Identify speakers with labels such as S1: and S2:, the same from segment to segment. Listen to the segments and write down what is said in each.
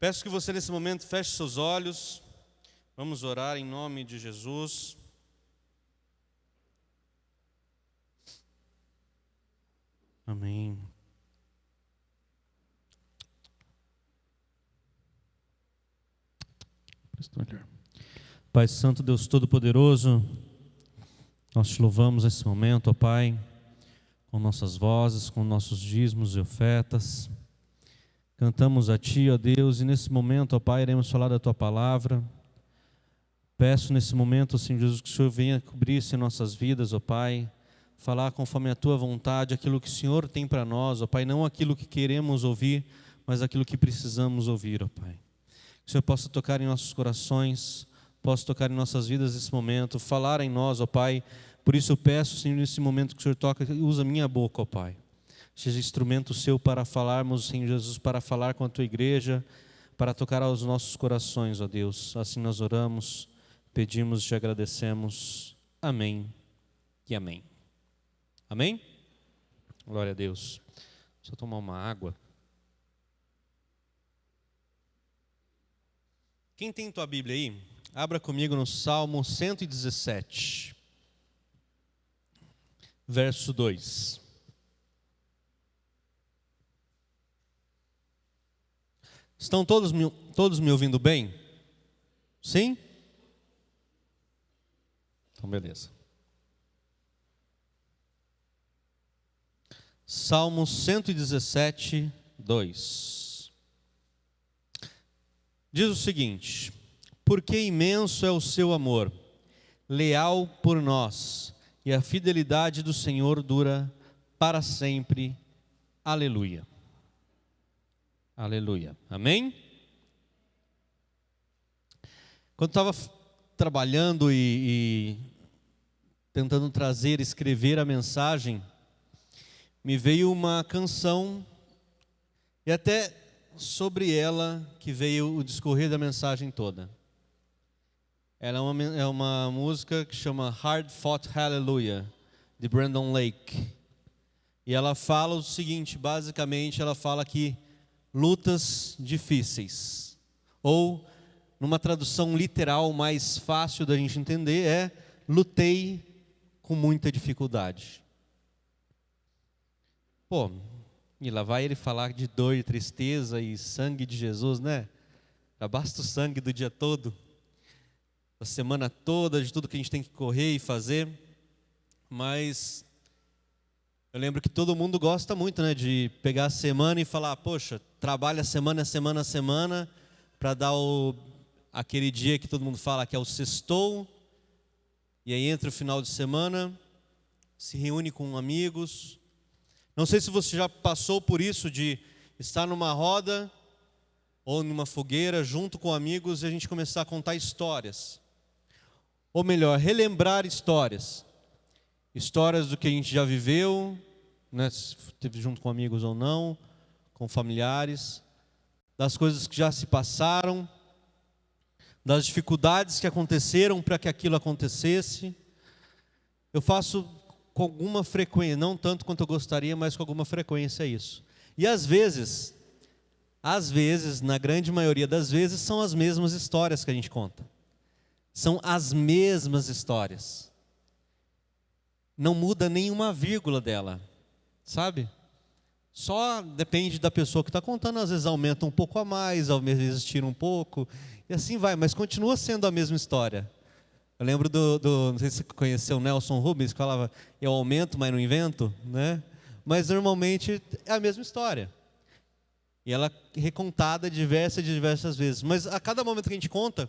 S1: Peço que você nesse momento feche seus olhos. Vamos orar em nome de Jesus. Amém. Pai Santo, Deus Todo-Poderoso, nós te louvamos nesse momento, ó Pai, com nossas vozes, com nossos dízimos e ofertas. Cantamos a Ti, ó Deus, e nesse momento, ó Pai, iremos falar da Tua palavra. Peço nesse momento, Senhor Jesus, que o Senhor venha cobrir-se em nossas vidas, ó Pai, falar conforme a Tua vontade, aquilo que o Senhor tem para nós, ó Pai, não aquilo que queremos ouvir, mas aquilo que precisamos ouvir, ó Pai. Que o Senhor possa tocar em nossos corações, possa tocar em nossas vidas nesse momento, falar em nós, ó Pai. Por isso eu peço, Senhor, nesse momento que o Senhor toca, usa a minha boca, ó Pai. Seja instrumento seu para falarmos, Senhor Jesus, para falar com a Tua igreja, para tocar aos nossos corações, ó Deus. Assim nós oramos, pedimos e te agradecemos. Amém e amém. Amém? Glória a Deus. Deixa eu tomar uma água. Quem tem tua Bíblia aí, abra comigo no Salmo 117, verso 2. Estão todos me ouvindo bem? Sim? Então, beleza. Salmo 117, 2. Diz o seguinte: porque imenso é o seu amor, leal por nós, e a fidelidade do Senhor dura para sempre. Aleluia. Aleluia. Amém? Quando estava trabalhando e tentando escrever a mensagem, me veio uma canção, e até sobre ela que veio o discorrer da mensagem toda. Ela é uma música que chama Hard Fought Hallelujah, de Brandon Lake. E ela fala o seguinte, basicamente ela fala que lutas difíceis, ou numa tradução literal mais fácil da gente entender, é lutei com muita dificuldade. Pô, e lá vai ele falar de dor e tristeza e sangue de Jesus, né? Já basta o sangue do dia todo, da semana toda, de tudo que a gente tem que correr e fazer. Mas eu lembro que todo mundo gosta muito, né, de pegar a semana e falar, poxa, trabalha semana, para dar aquele dia que todo mundo fala que é o sextou, e aí entra o final de semana, se reúne com amigos. Não sei se você já passou por isso, de estar numa roda ou numa fogueira junto com amigos e a gente começar a contar histórias. Ou melhor, relembrar histórias. Histórias do que a gente já viveu, né, se esteve junto com amigos ou não, com familiares, das coisas que já se passaram, das dificuldades que aconteceram para que aquilo acontecesse. Eu faço com alguma frequência, não tanto quanto eu gostaria, mas com alguma frequência isso. E às vezes, na grande maioria das vezes, são as mesmas histórias que a gente conta. São as mesmas histórias. Não muda nenhuma vírgula dela, sabe? Só depende da pessoa que está contando, às vezes aumenta um pouco a mais, às vezes tira um pouco, e assim vai, mas continua sendo a mesma história. Eu lembro não sei se você conheceu o Nelson Rubens, que falava, eu aumento, mas não invento, né? Mas normalmente é a mesma história. E ela é recontada diversas vezes. Mas a cada momento que a gente conta,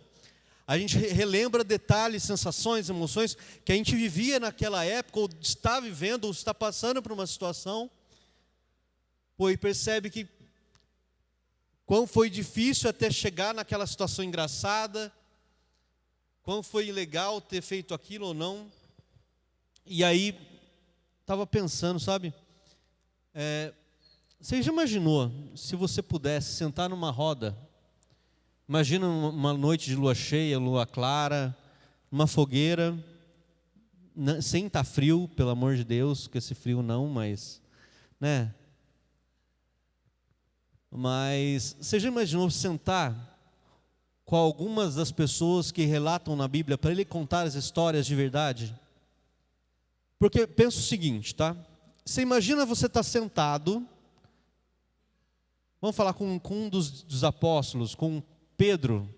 S1: a gente relembra detalhes, sensações, emoções que a gente vivia naquela época, ou está vivendo, ou está passando por uma situação. Pô, e percebe que quão foi difícil até chegar naquela situação engraçada, quão foi legal ter feito aquilo ou não. E aí, estava pensando, sabe? Você já imaginou, se você pudesse sentar numa roda, imagina uma noite de lua cheia, lua clara, uma fogueira, sem estar frio, pelo amor de Deus, que esse frio não, mas, né? Mas você já imaginou sentar com algumas das pessoas que relatam na Bíblia para ele contar as histórias de verdade? Porque pensa o seguinte, tá? Você imagina você estar sentado, vamos falar com um dos apóstolos, com Pedro,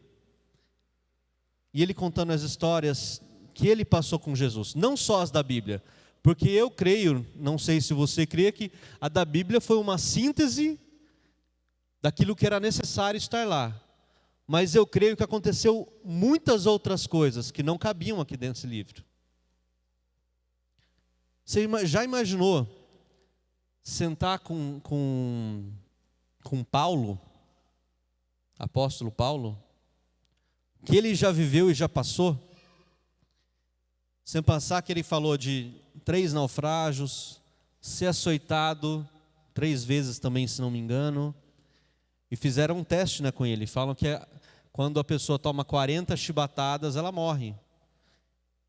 S1: e ele contando as histórias que ele passou com Jesus, não só as da Bíblia, porque eu creio, não sei se você crê, que a da Bíblia foi uma síntese daquilo que era necessário estar lá. Mas eu creio que aconteceu muitas outras coisas que não cabiam aqui dentro desse livro. Você já imaginou sentar com Paulo, apóstolo Paulo, que ele já viveu e já passou? Sem pensar que ele falou de 3 naufrágios, ser açoitado 3 vezes também, se não me engano. E fizeram um teste, né, com ele. Falam que quando a pessoa toma 40 chibatadas, ela morre.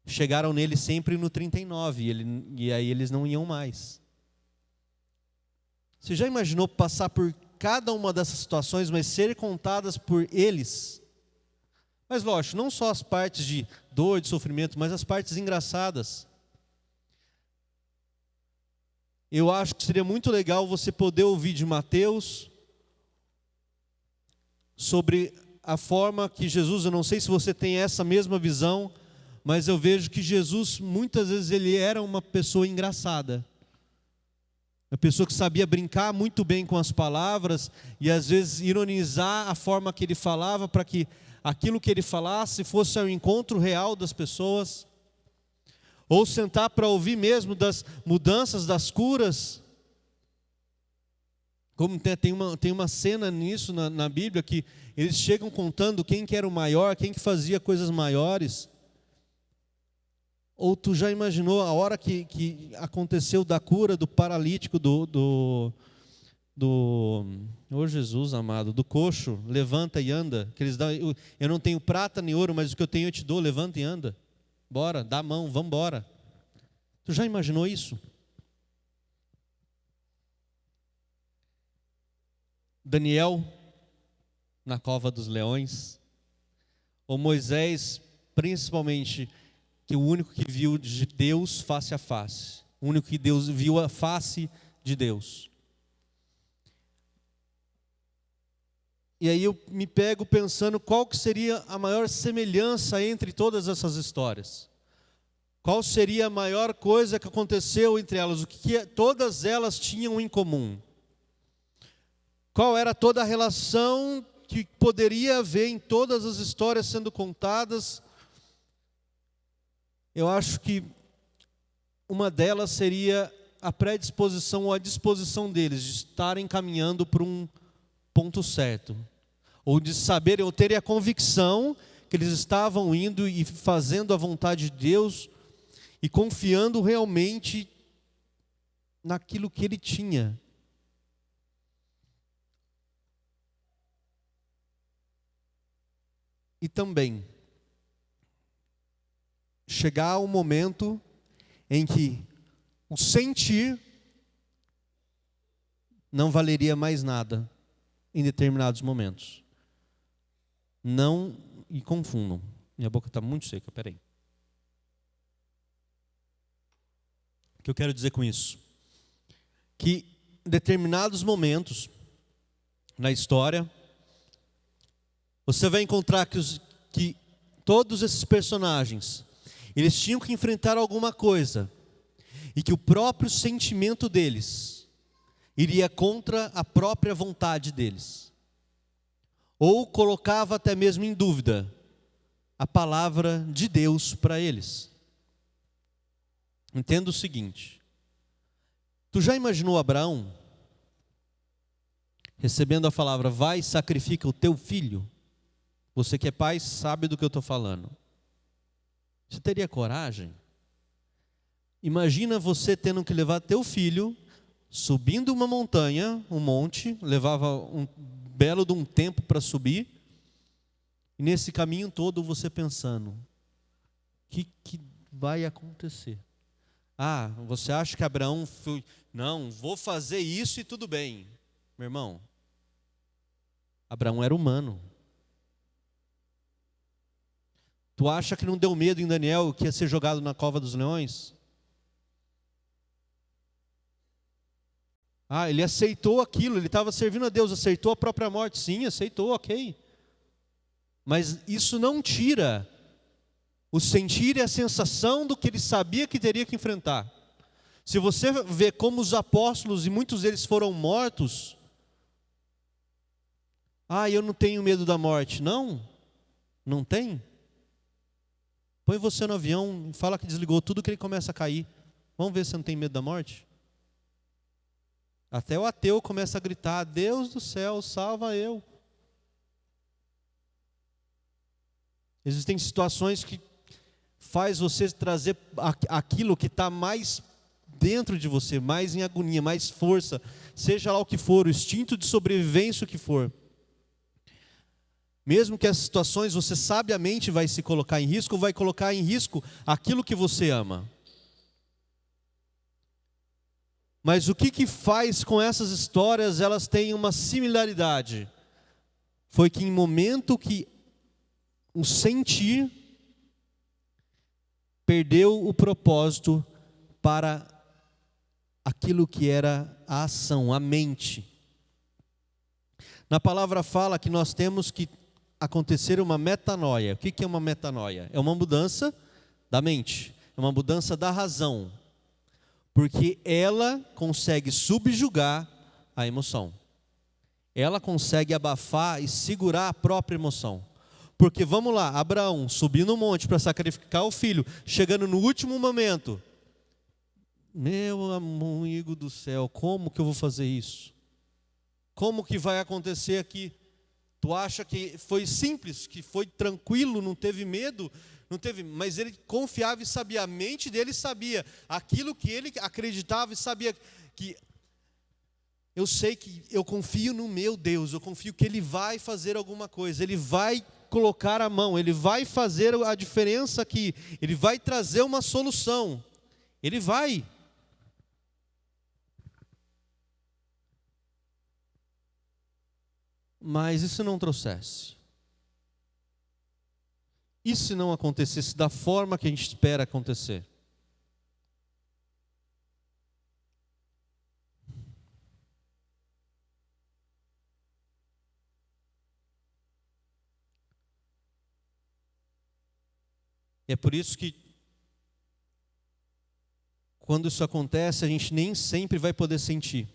S1: Chegaram nele sempre no 39, e aí eles não iam mais. Você já imaginou passar por cada uma dessas situações, mas serem contadas por eles? Mas lógico, não só as partes de dor, de sofrimento, mas as partes engraçadas. Eu acho que seria muito legal você poder ouvir de Mateus sobre a forma que Jesus, eu não sei se você tem essa mesma visão, mas eu vejo que Jesus, muitas vezes, ele era uma pessoa engraçada. Uma pessoa que sabia brincar muito bem com as palavras e às vezes ironizar a forma que ele falava para que aquilo que ele falasse fosse ao encontro real das pessoas. Ou sentar para ouvir mesmo das mudanças, das curas. Como tem uma cena nisso na Bíblia, que eles chegam contando quem que era o maior, quem que fazia coisas maiores. Ou tu já imaginou a hora que aconteceu da cura do paralítico, oh Jesus amado, do coxo, levanta e anda. Que eles dão, eu não tenho prata nem ouro, mas o que eu tenho eu te dou, levanta e anda. Bora, dá a mão, vamos embora. Tu já imaginou isso? Daniel, na cova dos leões. Ou Moisés, principalmente, que o único que viu de Deus face a face. O único que Deus viu a face de Deus. E aí eu me pego pensando qual que seria a maior semelhança entre todas essas histórias. Qual seria a maior coisa que aconteceu entre elas? O que todas elas tinham em comum? Qual era toda a relação que poderia haver em todas as histórias sendo contadas? Eu acho que uma delas seria a predisposição ou a disposição deles de estarem caminhando para um ponto certo. Ou de saberem, ou terem a convicção que eles estavam indo e fazendo a vontade de Deus e confiando realmente naquilo que ele tinha. E também chegar um momento em que o sentir não valeria mais nada em determinados momentos. Não e confundam. Minha boca está muito seca, peraí. O que eu quero dizer com isso? Que em determinados momentos na história, você vai encontrar que todos esses personagens, eles tinham que enfrentar alguma coisa, e que o próprio sentimento deles iria contra a própria vontade deles, ou colocava até mesmo em dúvida a palavra de Deus para eles. Entenda o seguinte: tu já imaginou Abraão recebendo a palavra, vai, sacrifica o teu filho? Você que é pai sabe do que eu estou falando. Você teria coragem? Imagina você tendo que levar teu filho, subindo uma montanha, um monte, levava um belo de um tempo para subir, e nesse caminho todo você pensando, o que vai acontecer? Ah, você acha que Abraão foi, não, vou fazer isso e tudo bem. Meu irmão, Abraão era humano. Tu acha que não deu medo em Daniel que ia ser jogado na cova dos leões? Ele aceitou aquilo, ele estava servindo a Deus, aceitou a própria morte. Sim, aceitou, ok. Mas isso não tira o sentir e a sensação do que ele sabia que teria que enfrentar. Se você vê como os apóstolos, e muitos deles foram mortos, eu não tenho medo da morte. Não, não tem. Põe você no avião, fala que desligou tudo, que ele começa a cair. Vamos ver se você não tem medo da morte? Até o ateu começa a gritar: Deus do céu, salva eu. Existem situações que faz você trazer aquilo que está mais dentro de você, mais em agonia, mais força, seja lá o que for, o instinto de sobrevivência, o que for. Mesmo que as situações você sabiamente vai se colocar em risco, ou vai colocar em risco aquilo que você ama. Mas o que faz com essas histórias? Elas têm uma similaridade. Foi que em momento que o sentir perdeu o propósito para aquilo que era a ação, a mente. Na palavra fala que nós temos que acontecer uma metanoia. O que é uma metanoia? É uma mudança da mente, é uma mudança da razão. Porque ela consegue subjugar a emoção. Ela consegue abafar e segurar a própria emoção. Porque vamos lá, Abraão subiu no monte para sacrificar o filho, chegando no último momento. Meu amigo do céu, como que eu vou fazer isso? Como que vai acontecer aqui? Tu acha que foi simples, que foi tranquilo, não teve medo? Não teve, mas ele confiava e sabia, a mente dele sabia aquilo que ele acreditava e sabia que eu sei que eu confio no meu Deus, eu confio que Ele vai fazer alguma coisa, Ele vai colocar a mão, Ele vai fazer a diferença aqui, Ele vai trazer uma solução, Ele vai. Mas e se não trouxesse? E se não acontecesse da forma que a gente espera acontecer? É por isso que, quando isso acontece, a gente nem sempre vai poder sentir.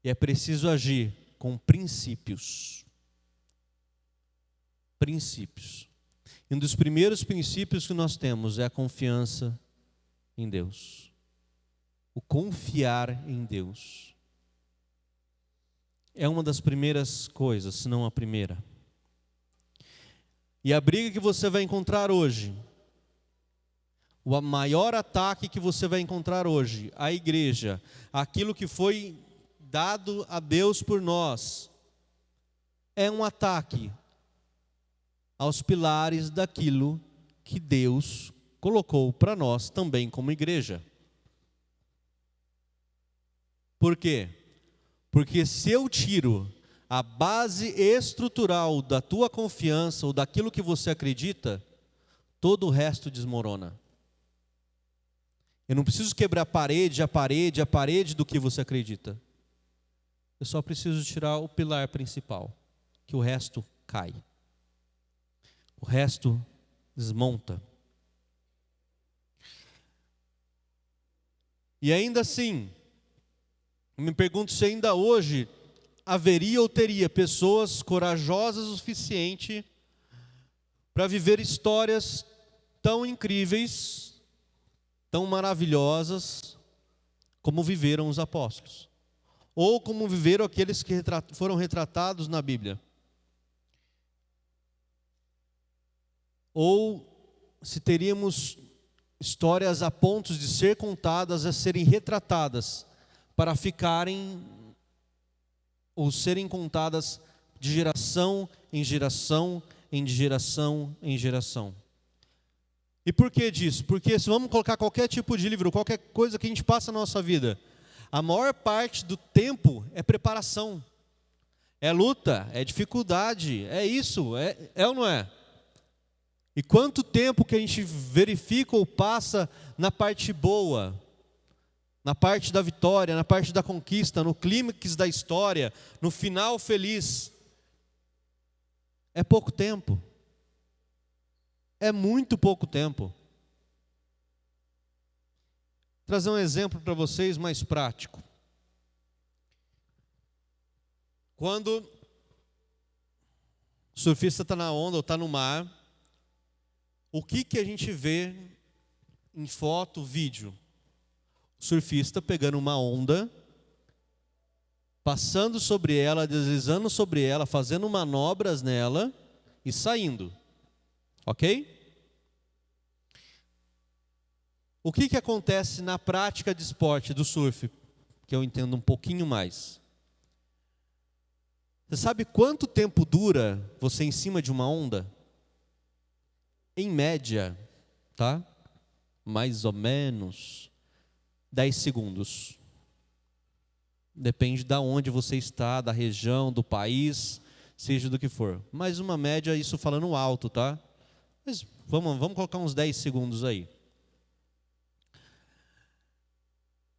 S1: E é preciso agir com princípios. Princípios. E um dos primeiros princípios que nós temos é a confiança em Deus. O confiar em Deus. É uma das primeiras coisas, se não a primeira. E a briga que você vai encontrar hoje, o maior ataque que você vai encontrar hoje, a igreja, aquilo que foi dado a Deus por nós, é um ataque aos pilares daquilo que Deus colocou para nós também como igreja. Por quê? Porque se eu tiro a base estrutural da tua confiança ou daquilo que você acredita, todo o resto desmorona. Eu não preciso quebrar a parede do que você acredita. Eu só preciso tirar o pilar principal, que o resto cai. O resto desmonta. E ainda assim, me pergunto se ainda hoje haveria ou teria pessoas corajosas o suficiente para viver histórias tão incríveis, tão maravilhosas, como viveram os apóstolos. Ou como viveram aqueles que foram retratados na Bíblia. Ou se teríamos histórias a pontos de ser contadas, a serem retratadas, para ficarem ou serem contadas de geração em geração, de geração em geração. E por que disso? Porque se vamos colocar qualquer tipo de livro, qualquer coisa que a gente passa na nossa vida, a maior parte do tempo é preparação. É luta, é dificuldade, é isso, é ou não é? E quanto tempo que a gente verifica ou passa na parte boa, na parte da vitória, na parte da conquista, no clímax da história, no final feliz. É pouco tempo. É muito pouco tempo. Vou trazer um exemplo para vocês mais prático. Quando o surfista está na onda ou está no mar, o que a gente vê em foto, vídeo? O surfista pegando uma onda, passando sobre ela, deslizando sobre ela, fazendo manobras nela e saindo. Ok? O que acontece na prática de esporte do surf, que eu entendo um pouquinho mais? Você sabe quanto tempo dura você em cima de uma onda? Em média, tá? Mais ou menos 10 segundos. Depende de onde você está, da região, do país, seja do que for. Mas uma média, isso falando alto, tá? Mas vamos colocar uns 10 segundos aí.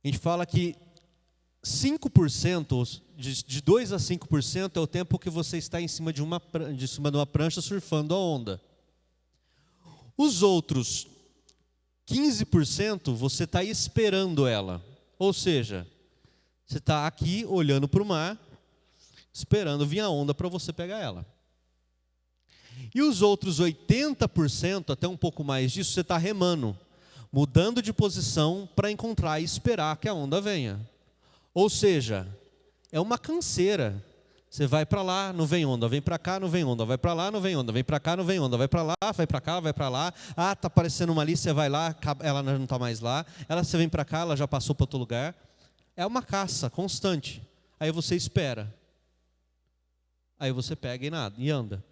S1: A gente fala que 5%, de 2 a 5% é o tempo que você está em cima de uma prancha surfando a onda. Os outros 15% você está esperando ela. Ou seja, você está aqui olhando para o mar, esperando vir a onda para você pegar ela. E os outros 80%, até um pouco mais disso, você está remando, mudando de posição para encontrar e esperar que a onda venha. Ou seja, é uma canseira. Você vai para lá, não vem onda, vem para cá, não vem onda, vai para lá, não vem onda, vem para cá, não vem onda, vai para lá, vai para cá, vai para lá. Ah, está aparecendo uma ali, você vai lá, ela não está mais lá. Você vem para cá, ela já passou para outro lugar. É uma caça constante. Aí você espera. Aí você pega e anda.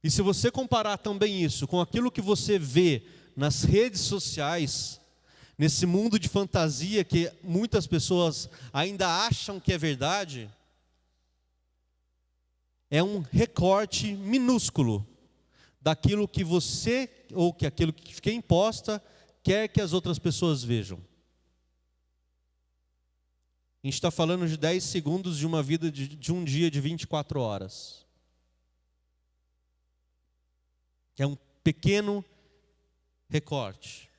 S1: E se você comparar também isso com aquilo que você vê nas redes sociais, nesse mundo de fantasia que muitas pessoas ainda acham que é verdade, é um recorte minúsculo daquilo que você, ou que aquilo que quem posta, quer que as outras pessoas vejam. A gente está falando de 10 segundos de uma vida de um dia de 24 horas. É um pequeno recorte.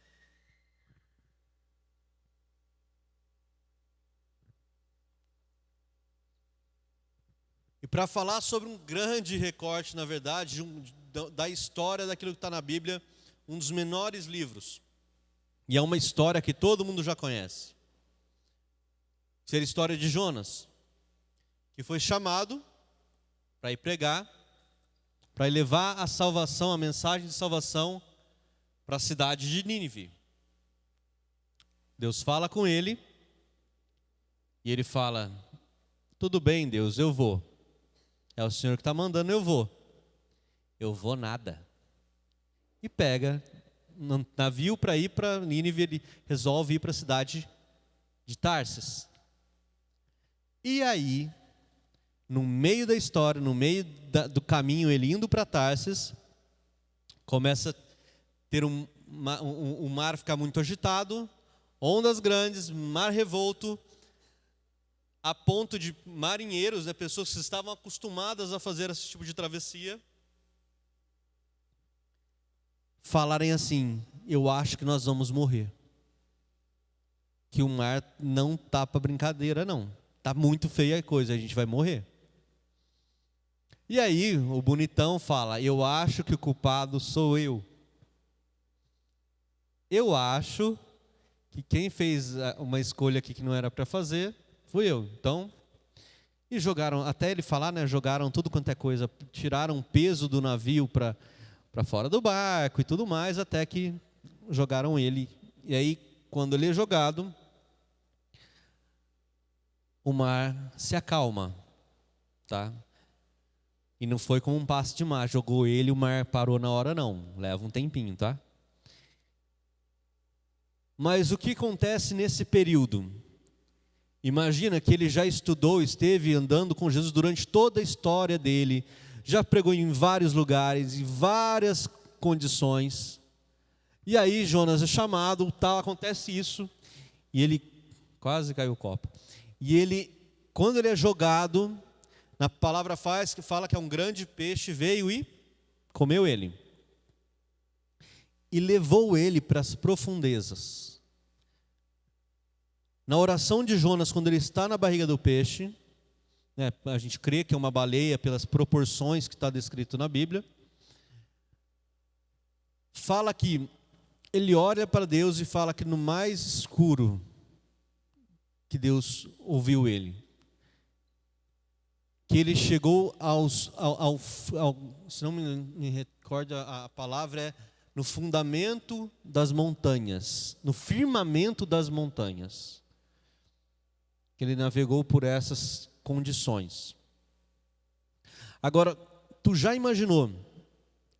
S1: E para falar sobre um grande recorte, na verdade, da história daquilo que está na Bíblia, um dos menores livros. E é uma história que todo mundo já conhece. Seria a história de Jonas, que foi chamado para ir pregar, para levar a salvação, a mensagem de salvação para a cidade de Nínive. Deus fala com ele, e ele fala: tudo bem, Deus, eu vou. É o Senhor que está mandando, eu vou. Eu vou nada. E pega um navio para ir para Nínive, ele resolve ir para a cidade de Tarsis. E aí, no meio da história, no meio do caminho, ele indo para Tarsis, começa a ter o mar ficar muito agitado, ondas grandes, mar revolto, a ponto de marinheiros, pessoas que estavam acostumadas a fazer esse tipo de travessia, falarem assim: eu acho que nós vamos morrer. Que o mar não está para brincadeira, não. Está muito feia a coisa, a gente vai morrer. E aí o bonitão fala: eu acho que o culpado sou eu. Eu acho que quem fez uma escolha aqui que não era para fazer, fui eu. Então, e jogaram, até ele falar, jogaram tudo quanto é coisa, tiraram peso do navio para fora do barco e tudo mais, até que jogaram ele. E aí, quando ele é jogado, o mar se acalma, tá? E não foi como um passe de mar, jogou ele, o mar parou na hora, não. Leva um tempinho, tá? Mas o que acontece nesse período? Imagina que ele já estudou, esteve andando com Jesus durante toda a história dele, já pregou em vários lugares, em várias condições. E aí Jonas é chamado, tal, acontece isso, e ele quase caiu o copo. E ele, quando ele é jogado, na palavra fala que é um grande peixe, veio e comeu ele. E levou ele para as profundezas. Na oração de Jonas, quando ele está na barriga do peixe, né, a gente crê que é uma baleia pelas proporções que está descrito na Bíblia, fala que ele olha para Deus e fala que no mais escuro que Deus ouviu ele. Que ele chegou se não me recordo a palavra, é no fundamento das montanhas, no firmamento das montanhas. Que ele navegou por essas condições. Agora, tu já imaginou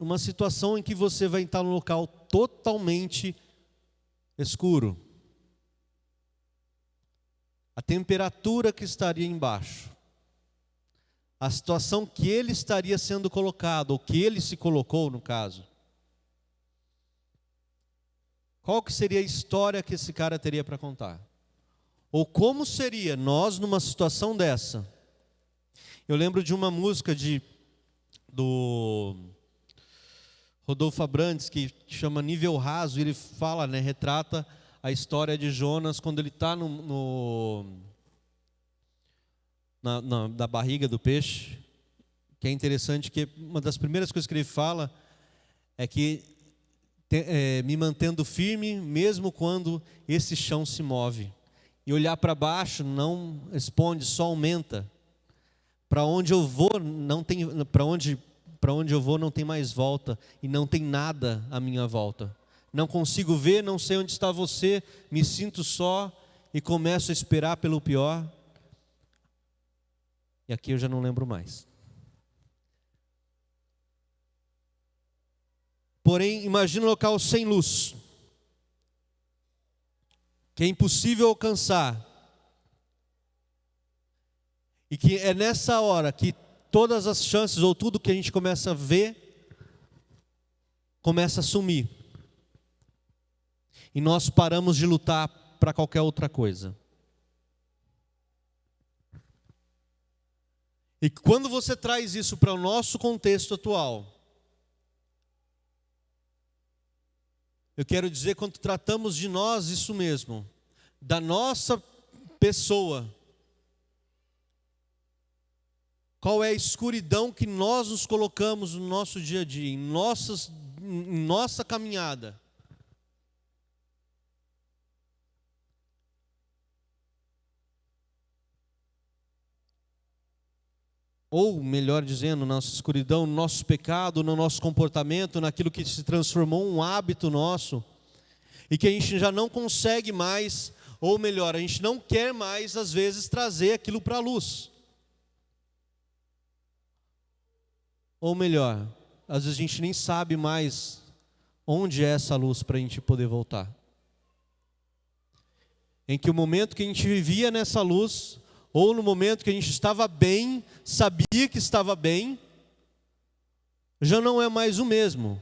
S1: uma situação em que você vai estar num local totalmente escuro? A temperatura que estaria embaixo, a situação que ele estaria sendo colocado, ou que ele se colocou no caso. Qual que seria a história que esse cara teria para contar? Ou como seria nós numa situação dessa? Eu lembro de uma música do Rodolfo Abrantes, que chama Nível Raso, e ele fala, né, retrata a história de Jonas quando ele está na barriga do peixe, que é interessante que uma das primeiras coisas que ele fala é que me mantendo firme mesmo quando esse chão se move. E olhar para baixo não responde, só aumenta. Para onde eu vou não tem, para onde eu vou não tem mais volta e não tem nada à minha volta. Não consigo ver, não sei onde está você, me sinto só e começo a esperar pelo pior. E aqui eu já não lembro mais. Porém, imagina um local sem luz, que é impossível alcançar. E que é nessa hora que todas as chances, ou tudo que a gente começa a ver, começa a sumir. E nós paramos de lutar para qualquer outra coisa. E quando você traz isso para o nosso contexto atual, eu quero dizer, quando tratamos de nós, isso mesmo, da nossa pessoa, qual é a escuridão que nós nos colocamos no nosso dia a dia, em nossa caminhada. Ou, melhor dizendo, nossa escuridão, no nosso pecado, no nosso comportamento, naquilo que se transformou um hábito nosso, e que a gente já não consegue mais, ou melhor, a gente não quer mais, às vezes, trazer aquilo para a luz. Ou melhor, às vezes a gente nem sabe mais onde é essa luz para a gente poder voltar. Em que o momento que a gente vivia nessa luz, ou no momento que a gente estava bem, sabia que estava bem, já não é mais o mesmo.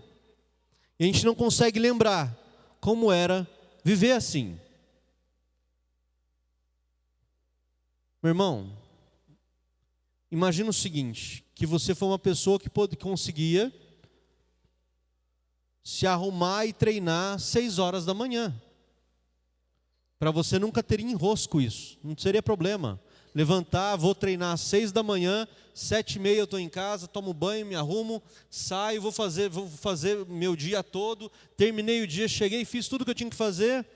S1: E a gente não consegue lembrar como era viver assim. Meu irmão, imagina o seguinte, que você foi uma pessoa que conseguia se arrumar e treinar 6 horas da manhã. Para você nunca ter enrosco isso, não seria problema. Levantar, vou treinar às 6 da manhã, 7h30 eu estou em casa, tomo banho, me arrumo, saio, vou fazer meu dia todo, terminei o dia, cheguei, fiz tudo que eu tinha que fazer,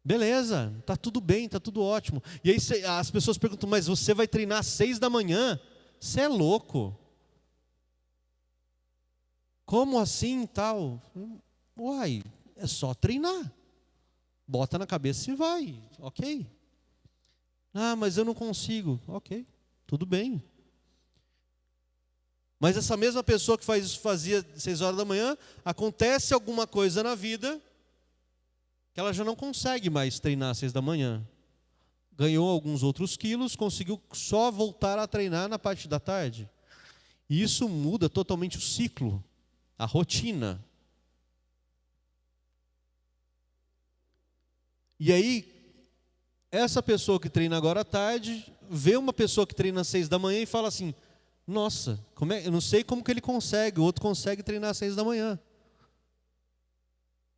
S1: beleza, está tudo bem, está tudo ótimo. E aí as pessoas perguntam, mas você vai treinar às 6 da manhã? Você é louco? Como assim tal? Uai, é só treinar, bota na cabeça e vai, ok. Ah, mas eu não consigo. Ok, tudo bem. Mas essa mesma pessoa que faz isso, fazia 6 horas da manhã, acontece alguma coisa na vida que ela já não consegue mais treinar às 6 da manhã. ganhou alguns outros quilos, conseguiu só voltar a treinar na parte da tarde. E isso muda totalmente o ciclo, a rotina. E aí, essa pessoa que treina agora à tarde, vê uma pessoa que treina às 6 da manhã e fala assim, nossa, eu não sei como que ele consegue, o outro consegue treinar às 6 da manhã.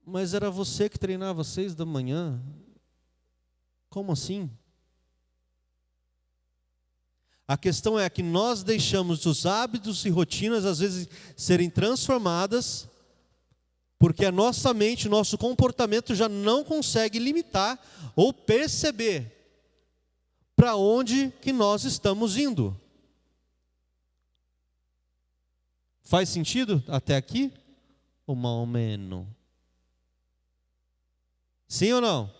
S1: Mas era você que treinava às 6 da manhã? Como assim? A questão é que nós deixamos os hábitos e rotinas, às vezes, serem transformadas, porque a nossa mente, o nosso comportamento já não consegue limitar ou perceber para onde que nós estamos indo. Faz sentido até aqui? Ou mais ou menos? Sim ou não?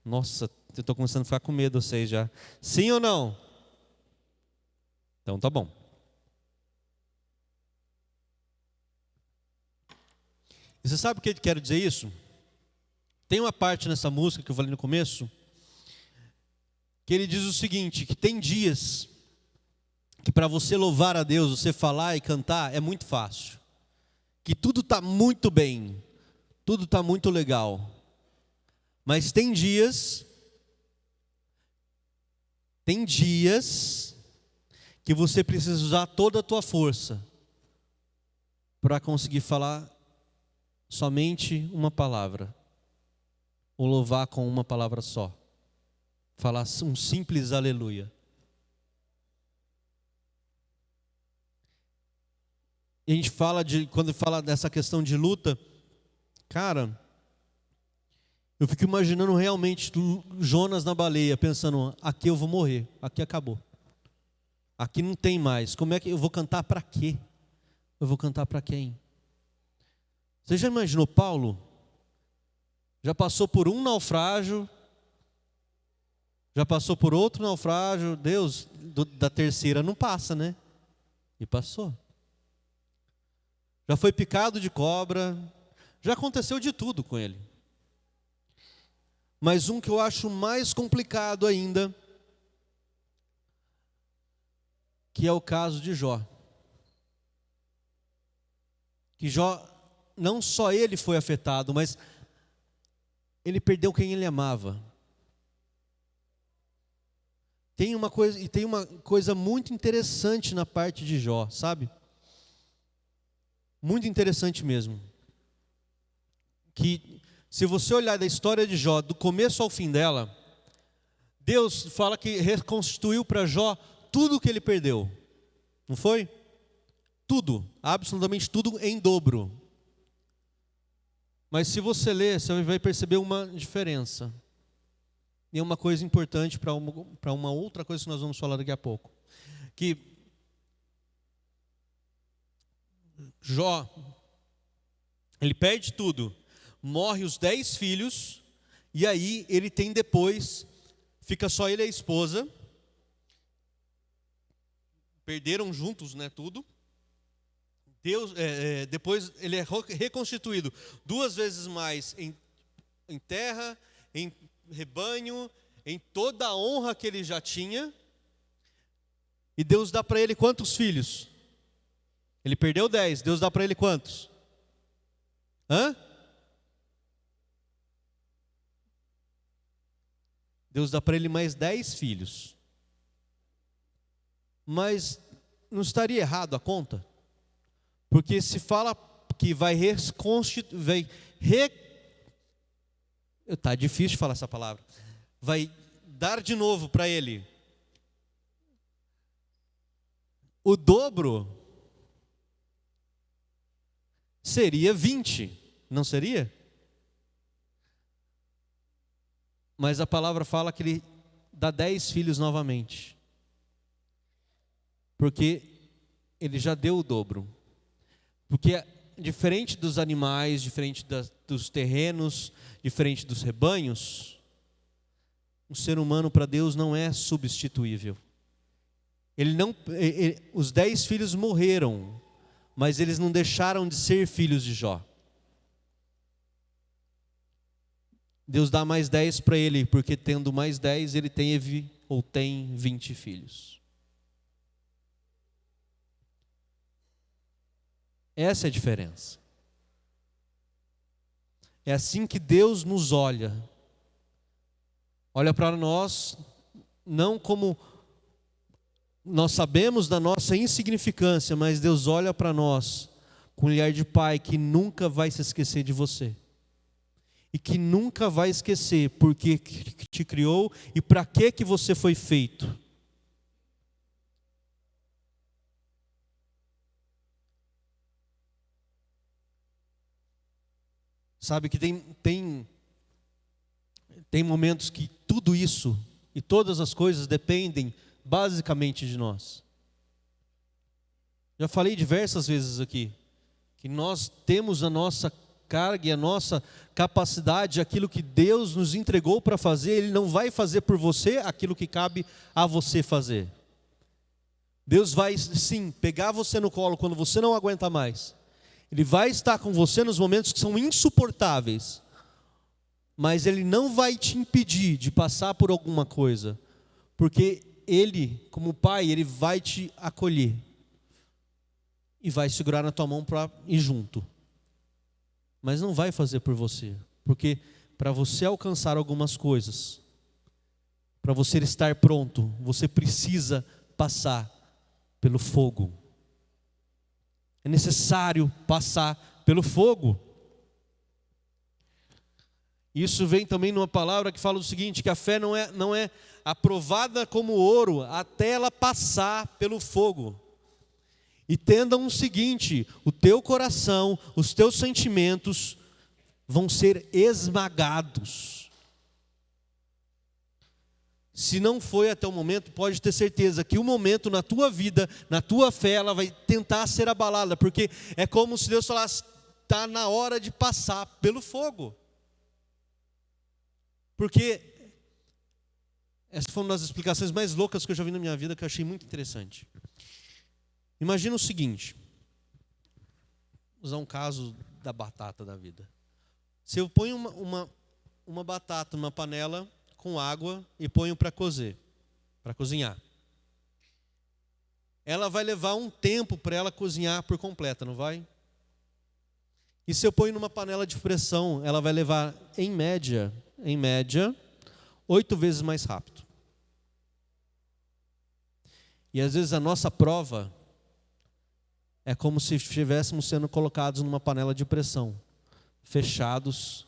S1: Nossa, eu estou começando a ficar com medo de vocês já. Sim ou não? Então tá bom. E você sabe o que eu quero dizer isso? Tem uma parte nessa música que eu falei no começo, que ele diz o seguinte, que tem dias que para você louvar a Deus, você falar e cantar é muito fácil. Que tudo está muito bem, tudo está muito legal. Mas tem dias que você precisa usar toda a tua força para conseguir falar somente uma palavra, ou louvar com uma palavra só, falar um simples aleluia. E a gente fala quando fala dessa questão de luta, cara, eu fico imaginando realmente Jonas na baleia, pensando, aqui eu vou morrer, aqui acabou. Aqui não tem mais. Como é que eu vou cantar para quê? Eu vou cantar para quem? Você já imaginou Paulo? Já passou por um naufrágio, já passou por outro naufrágio, Deus, da terceira não passa, né? E passou. Já foi picado de cobra, já aconteceu de tudo com ele. Mas um que eu acho mais complicado ainda, que é o caso de Jó. Que Jó, não só ele foi afetado, mas ele perdeu quem ele amava. Tem uma coisa muito interessante na parte de Jó, sabe? Muito interessante mesmo. Que se você olhar da história de Jó, do começo ao fim dela, Deus fala que reconstituiu para Jó tudo o que ele perdeu. Não foi? Tudo, absolutamente tudo em dobro. Mas se você ler, você vai perceber uma diferença. E é uma coisa importante para uma outra coisa que nós vamos falar daqui a pouco. Que Jó, ele perde tudo. Morre os 10 filhos, e aí ele tem depois, fica só ele e a esposa, perderam juntos, né, tudo. Deus, depois ele é reconstituído 2 vezes mais em terra, em rebanho, em toda a honra que ele já tinha, e Deus dá para ele quantos filhos? Ele perdeu 10, Deus dá para ele quantos? Deus dá para ele mais 10 filhos. Mas não estaria errado a conta? Porque se fala que vai reconstituir, está difícil de falar essa palavra, vai dar de novo para ele o dobro, seria 20, não seria? Mas a palavra fala que ele dá 10 filhos novamente. Porque ele já deu o dobro. Porque diferente dos animais, diferente dos terrenos, diferente dos rebanhos, o ser humano para Deus não é substituível. Os 10 filhos morreram, mas eles não deixaram de ser filhos de Jó. Deus dá mais 10 para ele, porque tendo mais 10, ele teve ou tem 20 filhos. Essa é a diferença. É assim que Deus nos olha. Olha para nós, não como nós sabemos da nossa insignificância, mas Deus olha para nós com um olhar de pai que nunca vai se esquecer de você. E que nunca vai esquecer porque te criou e para que você foi feito. Sabe que tem momentos que tudo isso e todas as coisas dependem basicamente de nós. Já falei diversas vezes aqui que nós temos a nossa carga e a nossa capacidade, aquilo que Deus nos entregou para fazer. Ele não vai fazer por você aquilo que cabe a você fazer. Deus vai sim pegar você no colo quando você não aguenta mais. Ele vai estar com você nos momentos que são insuportáveis, mas Ele não vai te impedir de passar por alguma coisa, porque Ele, como Pai, Ele vai te acolher e vai segurar na tua mão para ir junto, mas não vai fazer por você, porque para você alcançar algumas coisas, para você estar pronto, você precisa passar pelo fogo. É necessário passar pelo fogo. Isso vem também numa palavra que fala o seguinte, que a fé não é aprovada como ouro até ela passar pelo fogo. Entendam o seguinte, o teu coração, os teus sentimentos vão ser esmagados. Se não foi até o momento, pode ter certeza que o momento na tua vida, na tua fé, ela vai tentar ser abalada, porque é como se Deus falasse, está na hora de passar pelo fogo. Porque essa foi uma das explicações mais loucas que eu já vi na minha vida, que eu achei muito interessante. Imagina o seguinte, vou usar um caso da batata da vida. Se eu ponho uma batata numa panela com água e ponho para cozinhar. Ela vai levar um tempo para ela cozinhar por completa, não vai? E se eu ponho numa panela de pressão, ela vai levar, em média, 8 vezes mais rápido. E às vezes a nossa prova é como se estivéssemos sendo colocados numa panela de pressão, fechados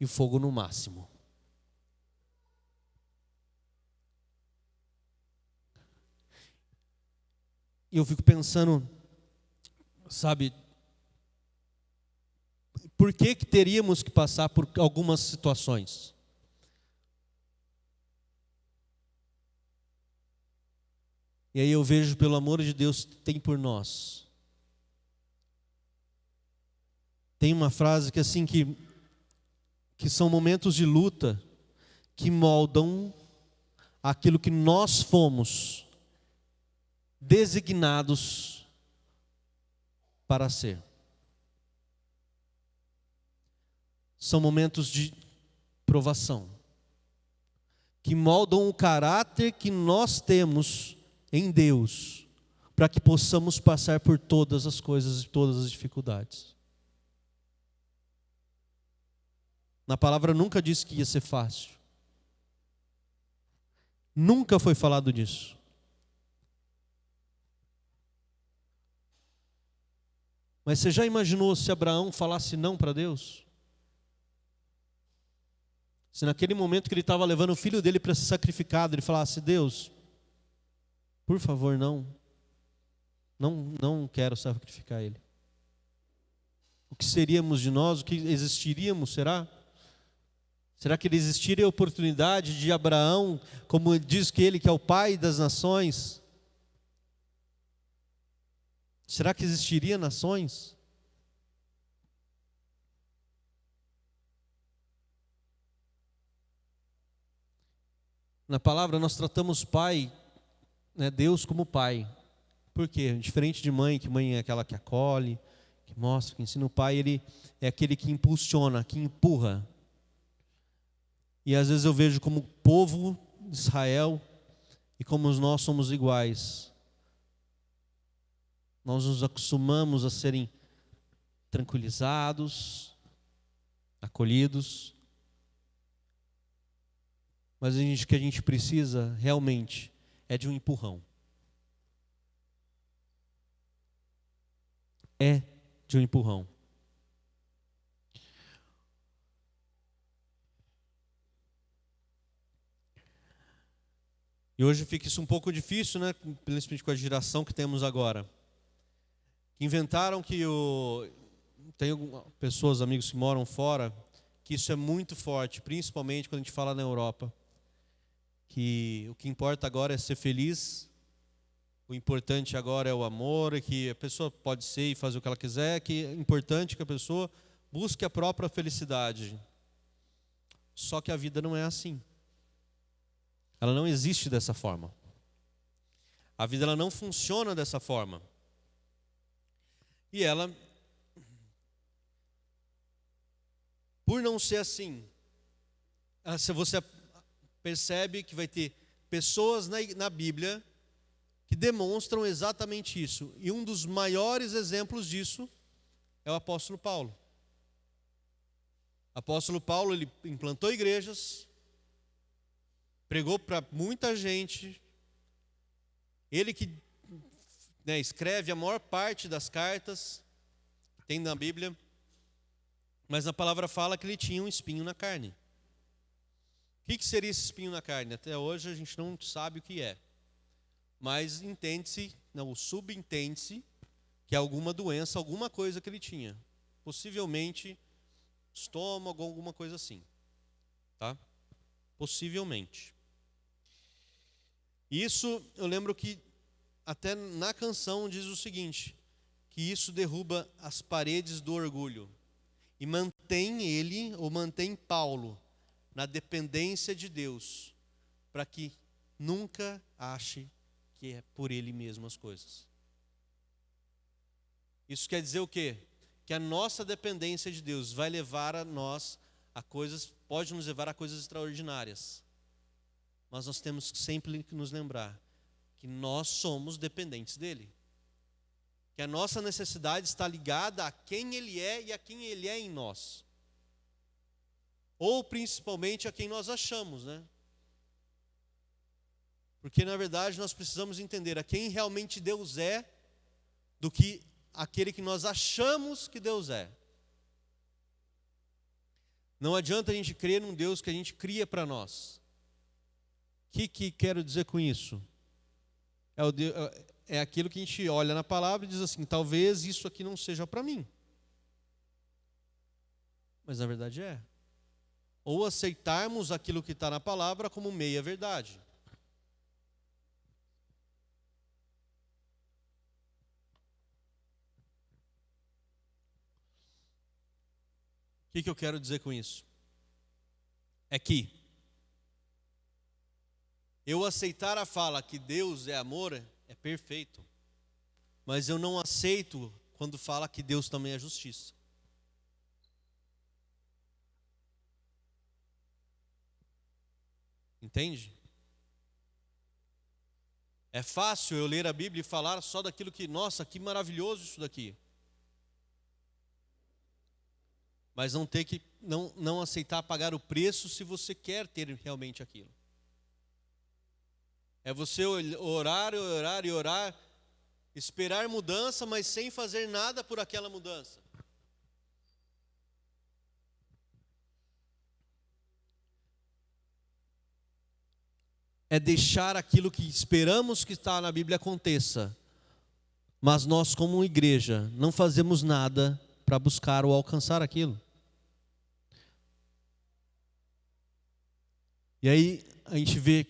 S1: e fogo no máximo. E eu fico pensando, sabe, por que teríamos que passar por algumas situações? E aí eu vejo, pelo amor de Deus, tem por nós. Tem uma frase que assim, que são momentos de luta que moldam aquilo que nós fomos designados para ser. São momentos de provação, que moldam o caráter que nós temos em Deus, para que possamos passar por todas as coisas e todas as dificuldades. Na palavra nunca disse que ia ser fácil. Nunca foi falado disso. Mas você já imaginou se Abraão falasse não para Deus? Se naquele momento que ele estava levando o filho dele para ser sacrificado, ele falasse, Deus, por favor, não quero sacrificar ele. O que seríamos de nós? O que existiríamos, será? Será que existiria a oportunidade de Abraão, como diz que ele que é o pai das nações? Será que existiria nações? Na palavra nós tratamos pai, né, Deus como pai. Por quê? Diferente de mãe, que mãe é aquela que acolhe, que mostra, que ensina. O pai, ele é aquele que impulsiona, que empurra. E às vezes eu vejo como povo de Israel e como nós somos iguais. Nós nos acostumamos a serem tranquilizados, acolhidos. Mas o que a gente precisa realmente é de um empurrão. É de um empurrão. E hoje fica isso um pouco difícil, né? Principalmente com a geração que temos agora. Inventaram que tem pessoas, amigos que moram fora, que isso é muito forte, principalmente quando a gente fala na Europa. Que o que importa agora é ser feliz, o importante agora é o amor, e que a pessoa pode ser e fazer o que ela quiser, que é importante que a pessoa busque a própria felicidade. Só que a vida não é assim. Ela não existe dessa forma. A vida ela não funciona dessa forma. E ela, por não ser assim, se você percebe que vai ter pessoas na Bíblia que demonstram exatamente isso. E um dos maiores exemplos disso é o apóstolo Paulo. O apóstolo Paulo, ele implantou igrejas, pregou para muita gente. Ele que escreve a maior parte das cartas que tem na Bíblia, mas a palavra fala que ele tinha um espinho na carne. O que seria esse espinho na carne? Até hoje a gente não sabe o que é, mas entende-se, não, subentende-se que é alguma doença, alguma coisa que ele tinha, possivelmente estômago, alguma coisa assim, tá? Possivelmente. Isso eu lembro que até na canção diz o seguinte, que isso derruba as paredes do orgulho e mantém Paulo na dependência de Deus, para que nunca ache que é por ele mesmo as coisas. Isso quer dizer o quê? Que a nossa dependência de Deus vai levar a nós a coisas, pode nos levar a coisas extraordinárias. Mas nós temos sempre que nos lembrar que nós somos dependentes dele. Que a nossa necessidade está ligada a quem ele é e a quem ele é em nós. Ou principalmente a quem nós achamos, né? Porque na verdade nós precisamos entender a quem realmente Deus é do que aquele que nós achamos que Deus é. Não adianta a gente crer num Deus que a gente cria para nós. O que quero dizer com isso? É aquilo que a gente olha na palavra e diz assim, talvez isso aqui não seja para mim. Mas na verdade é. Ou aceitarmos aquilo que está na palavra como meia verdade. O que eu quero dizer com isso? É que eu aceitar a fala que Deus é amor é perfeito. Mas eu não aceito quando fala que Deus também é justiça. Entende? É fácil eu ler a Bíblia e falar só daquilo que, nossa, que maravilhoso isso daqui. Mas não aceitar pagar o preço se você quer ter realmente aquilo. É você orar, orar e orar, esperar mudança, mas sem fazer nada por aquela mudança. É deixar aquilo que esperamos que está na Bíblia aconteça, mas nós como igreja não fazemos nada para buscar ou alcançar aquilo. E aí a gente vê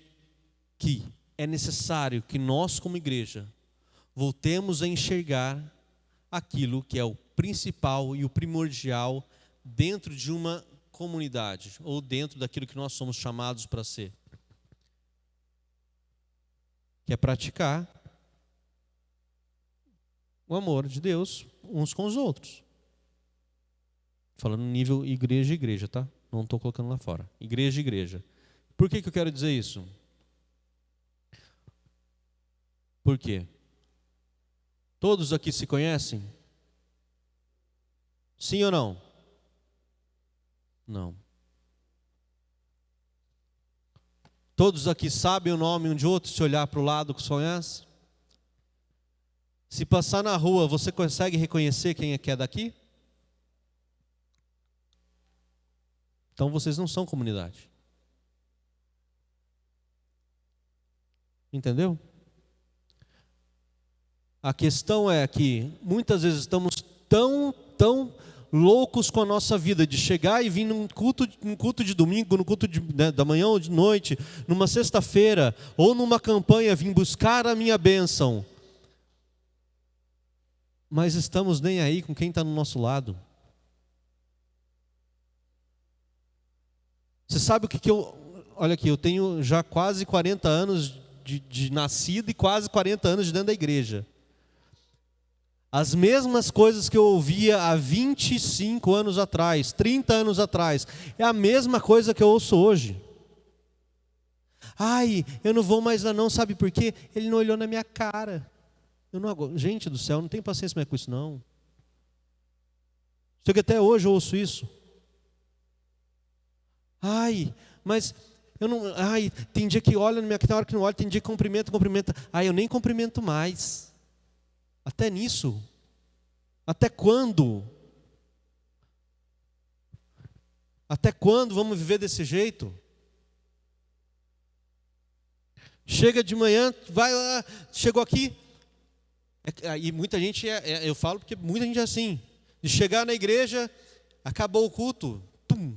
S1: que é necessário que nós como igreja voltemos a enxergar aquilo que é o principal e o primordial dentro de uma comunidade, ou dentro daquilo que nós somos chamados para ser. Que é praticar o amor de Deus uns com os outros. Falando no nível igreja, tá? Não estou colocando lá fora. Igreja, igreja. Por que eu quero dizer isso? Por quê? Todos aqui se conhecem? Sim ou não? Não. Todos aqui sabem o nome um de outro, se olhar para o lado que conhece? Se passar na rua, você consegue reconhecer quem é que é daqui? Então vocês não são comunidade. Entendeu? A questão é que muitas vezes estamos tão loucos com a nossa vida, de chegar e vir num culto de domingo, no culto da manhã ou de noite, numa sexta-feira, ou numa campanha, vir buscar a minha bênção. Mas estamos nem aí com quem está no nosso lado. Você sabe o que eu... Olha aqui, eu tenho já quase 40 anos de nascido e quase 40 anos de dentro da igreja. As mesmas coisas que eu ouvia há 25 anos atrás, 30 anos atrás, é a mesma coisa que eu ouço hoje. Ai, eu não vou mais lá não, sabe por quê? Ele não olhou na minha cara. Eu não, gente do céu, eu não tenho paciência mais com isso não. Sei que até hoje eu ouço isso. Ai, mas eu não. Ai, tem dia que olha na minha cara, tem hora que não olha, tem dia que cumprimenta. Ai, eu nem cumprimento mais. Até nisso? Até quando? Até quando vamos viver desse jeito? Chega de manhã, vai lá, chegou aqui. E muita gente, eu falo porque muita gente é assim. De chegar na igreja, acabou o culto. Tum.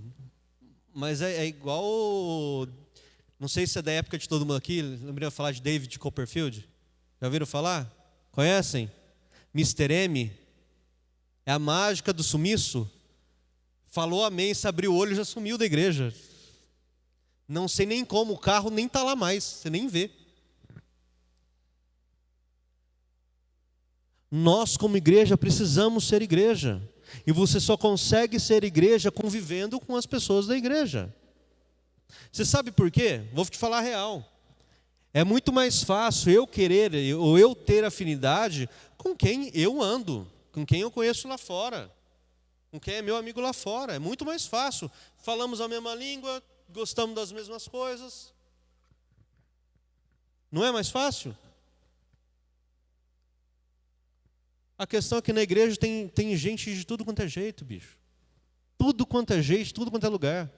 S1: Mas é igual, não sei se é da época de todo mundo aqui, lembrei de falar de David Copperfield? Já ouviram falar? Conhecem? Mr. M, é a mágica do sumiço. Falou amém, se abriu o olho e já sumiu da igreja. Não sei nem como, o carro nem está lá mais, você nem vê. Nós como igreja precisamos ser igreja. E você só consegue ser igreja convivendo com as pessoas da igreja. Você sabe por quê? Vou te falar a real. É muito mais fácil eu querer ou eu ter afinidade com quem eu ando, com quem eu conheço lá fora, com quem é meu amigo lá fora. É muito mais fácil. Falamos a mesma língua, gostamos das mesmas coisas. Não é mais fácil? A questão é que na igreja tem gente de tudo quanto é jeito, bicho. Tudo quanto é jeito, tudo quanto é lugar.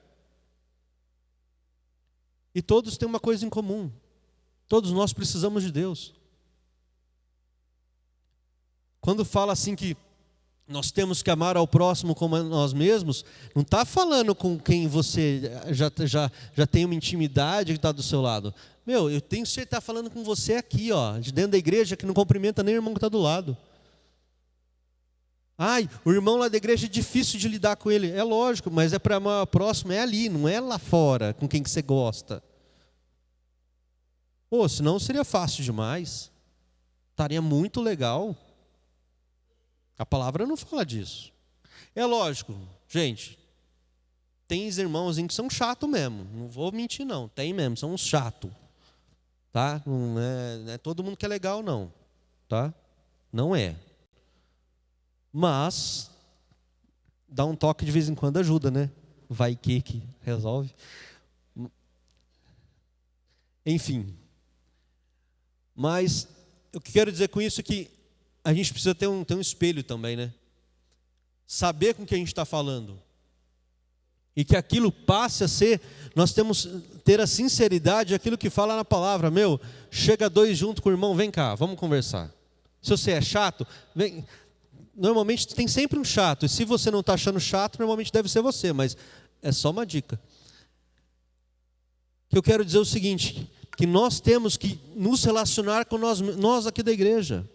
S1: E todos têm uma coisa em comum. Todos nós precisamos de Deus. Quando fala assim que nós temos que amar ao próximo como a nós mesmos, não está falando com quem você já tem uma intimidade que está do seu lado. Meu, eu tenho certeza que está falando com você aqui, ó, de dentro da igreja, que não cumprimenta nem o irmão que está do lado. Ai, o irmão lá da igreja é difícil de lidar com ele. É lógico, mas é para amar ao próximo, é ali, não é lá fora, com quem que você gosta. Pô, senão seria fácil demais. Estaria muito legal. A palavra não fala disso. É lógico, gente, tem irmãozinhos que são chatos mesmo. Não vou mentir não, tem mesmo, são uns chatos. Tá? Não é todo mundo que é legal não. Tá? Não é. Mas, dá um toque de vez em quando ajuda, né? Vai que resolve. Enfim. Mas, o que quero dizer com isso é que a gente precisa ter um espelho também, né? Saber com que a gente está falando. E que aquilo passe a ser, nós temos ter a sinceridade, aquilo que fala na palavra. Meu, chega dois junto com o irmão, vem cá, vamos conversar. Se você é chato, vem. Normalmente tem sempre um chato. E se você não está achando chato, normalmente deve ser você. Mas é só uma dica. Que eu quero dizer o seguinte, que nós temos que nos relacionar com nós aqui da igreja.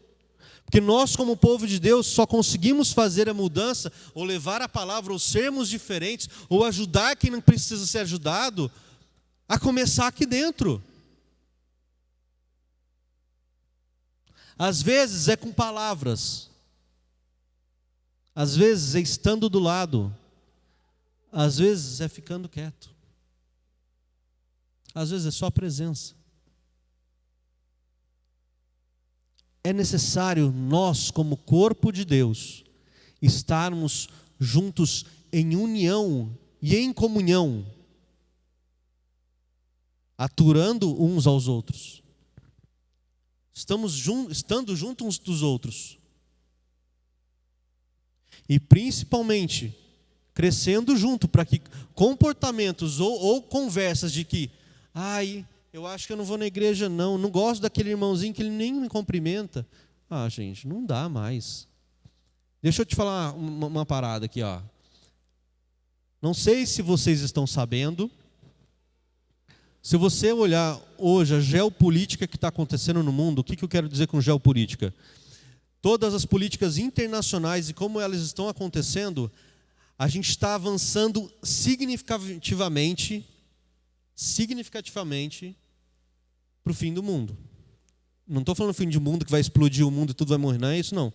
S1: Porque nós, como povo de Deus, só conseguimos fazer a mudança, ou levar a palavra, ou sermos diferentes, ou ajudar quem não precisa ser ajudado, a começar aqui dentro. Às vezes é com palavras. Às vezes é estando do lado. Às vezes é ficando quieto. Às vezes é só a presença. É necessário nós, como corpo de Deus, estarmos juntos em união e em comunhão, aturando uns aos outros. Estando juntos uns dos outros. E principalmente, crescendo junto, para que comportamentos ou conversas de que, eu acho que eu não vou na igreja não gosto daquele irmãozinho que ele nem me cumprimenta. Gente, não dá mais. Deixa eu te falar uma parada aqui, ó. Não sei se vocês estão sabendo, se você olhar hoje a geopolítica que está acontecendo no mundo, o que eu quero dizer com geopolítica? Todas as políticas internacionais e como elas estão acontecendo, a gente está avançando significativamente para o fim do mundo. Não estou falando fim do mundo, que vai explodir o mundo e tudo vai morrer, não é isso não.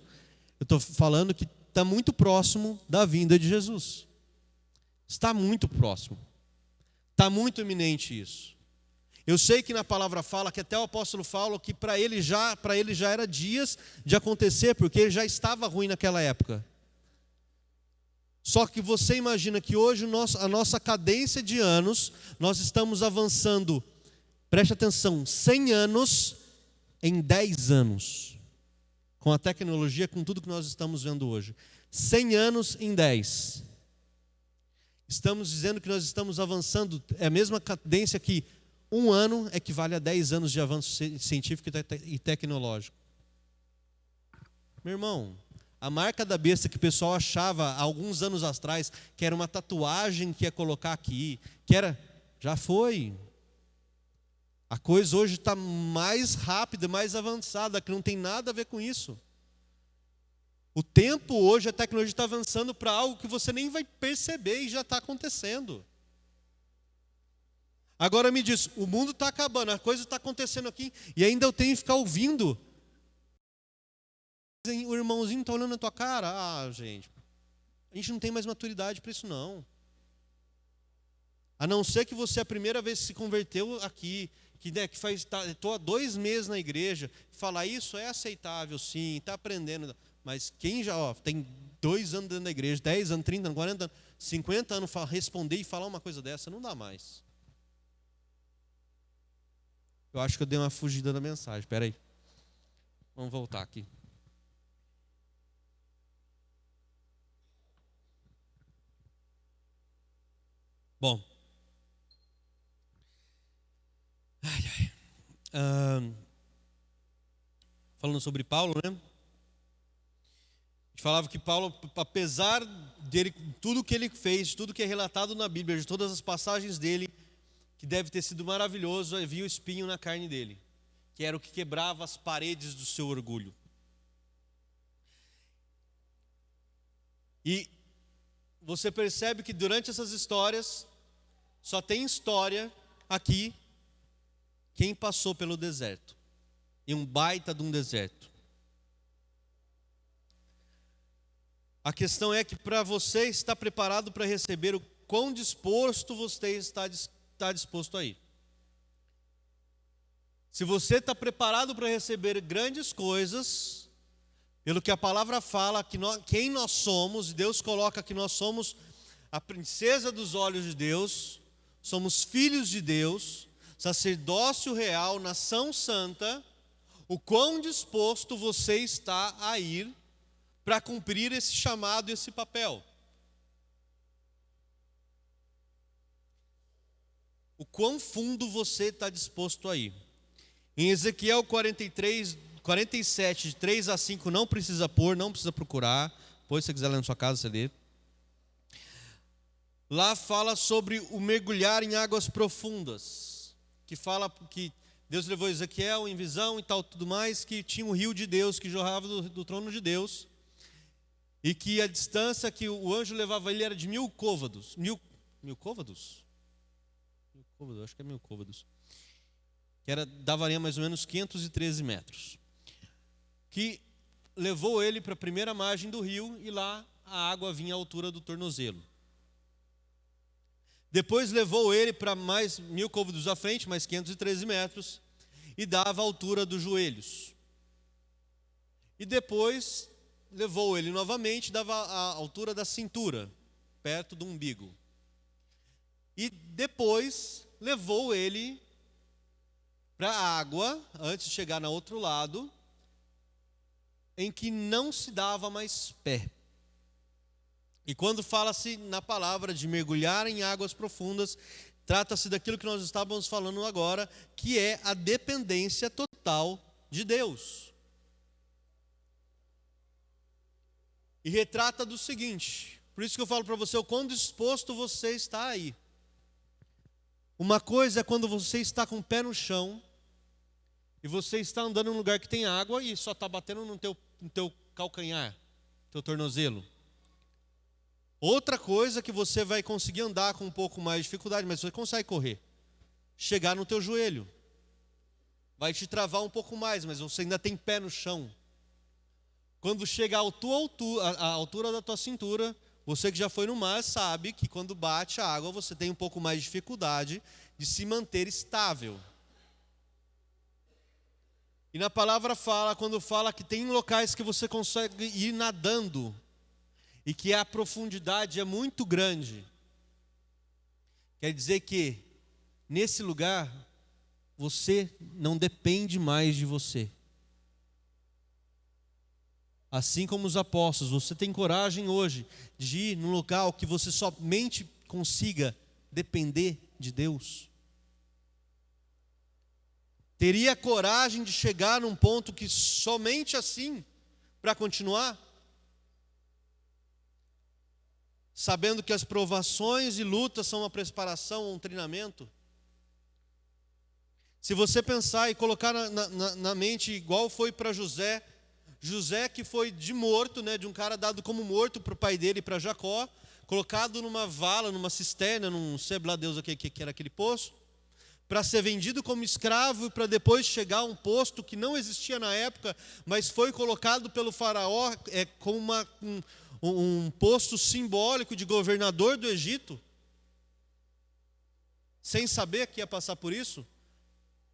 S1: Eu estou falando que está muito próximo da vinda de Jesus. Está muito próximo. Está muito iminente isso. Eu sei que na palavra fala, que até o apóstolo fala que para ele já era dias de acontecer, porque ele já estava ruim naquela época. Só que você imagina que hoje a nossa cadência de anos, nós estamos avançando, preste atenção, 100 anos em 10 anos. Com a tecnologia, com tudo que nós estamos vendo hoje. 100 anos em 10. Estamos dizendo que nós estamos avançando, é a mesma cadência que 1 ano equivale a 10 anos de avanço científico e tecnológico. Meu irmão, a marca da besta que o pessoal achava há alguns anos atrás, que era uma tatuagem que ia colocar aqui, já foi. A coisa hoje está mais rápida, mais avançada, que não tem nada a ver com isso. O tempo hoje, a tecnologia está avançando para algo que você nem vai perceber e já está acontecendo. Agora me diz, o mundo está acabando, a coisa está acontecendo aqui, e ainda eu tenho que ficar ouvindo. O irmãozinho está olhando na tua cara. Gente, a gente não tem mais maturidade para isso não. A não ser que você a primeira vez que se converteu aqui, estou há 2 meses na igreja, falar isso é aceitável sim, está aprendendo. Mas quem já tem 2 anos dentro da igreja, 10 anos, 30 anos, 40 anos, 50 anos, responder e falar uma coisa dessa, não dá mais. Eu acho que eu dei uma fugida da mensagem, espera aí. Vamos voltar aqui. Bom. Falando sobre Paulo, né? A gente falava que Paulo, apesar dele, tudo que ele fez, tudo que é relatado na Bíblia, de todas as passagens dele, que deve ter sido maravilhoso, havia o espinho na carne dele, que era o que quebrava as paredes do seu orgulho. E você percebe que durante essas histórias, só tem história aqui quem passou pelo deserto. E um baita de um deserto. A questão é que para você estar preparado para receber, o quão disposto você está disposto a ir. Se você está preparado para receber grandes coisas, pelo que a palavra fala, quem nós somos, Deus coloca que nós somos a princesa dos olhos de Deus, somos filhos de Deus, sacerdócio real, nação santa, o quão disposto você está a ir para cumprir esse chamado, esse papel. O quão fundo você está disposto a ir. Em Ezequiel 47, de 3 a 5, não precisa pôr, não precisa procurar. Depois, se você quiser ler na sua casa, você lê. Lá fala sobre o mergulhar em águas profundas. Que fala que Deus levou Ezequiel em visão e tal, tudo mais, que tinha um rio de Deus que jorrava do trono de Deus. E que a distância que o anjo levava ele era de 1000 côvados. 1000 côvados? 1000 côvados, acho que é 1000 côvados. Que davaria mais ou menos 513 metros. Que levou ele para a primeira margem do rio e lá a água vinha à altura do tornozelo. Depois levou ele para mais 1000 côvados à frente, mais 513 metros, e dava a altura dos joelhos. E depois levou ele novamente, dava a altura da cintura, perto do umbigo. E depois levou ele para a água, antes de chegar no outro lado, em que não se dava mais pé. E quando fala-se na palavra de mergulhar em águas profundas, trata-se daquilo que nós estávamos falando agora, que é a dependência total de Deus. E retrata do seguinte, por isso que eu falo para você, o quão disposto você está aí. Uma coisa é quando você está com o pé no chão, e você está andando em um lugar que tem água, e só está batendo no teu calcanhar, teu tornozelo. Outra coisa que você vai conseguir andar com um pouco mais de dificuldade, mas você consegue correr. Chegar no teu joelho. Vai te travar um pouco mais, mas você ainda tem pé no chão. Quando chega a altura da tua cintura, você que já foi no mar sabe que quando bate a água você tem um pouco mais de dificuldade de se manter estável. E na palavra fala, quando fala que tem locais que você consegue ir nadando, e que a profundidade é muito grande, quer dizer que nesse lugar você não depende mais de você. Assim como os apóstolos, você tem coragem hoje de ir num local que você somente consiga depender de Deus? Teria coragem de chegar num ponto que somente assim, para continuar? Sabendo que as provações e lutas são uma preparação, um treinamento? Se você pensar e colocar na mente igual foi para José, José que foi de morto, de um cara dado como morto para o pai dele e para Jacó, colocado numa vala, numa cisterna, não sei lá Deus o que era aquele poço, para ser vendido como escravo e para depois chegar a um posto que não existia na época, mas foi colocado pelo faraó como um posto simbólico de governador do Egito, sem saber que ia passar por isso,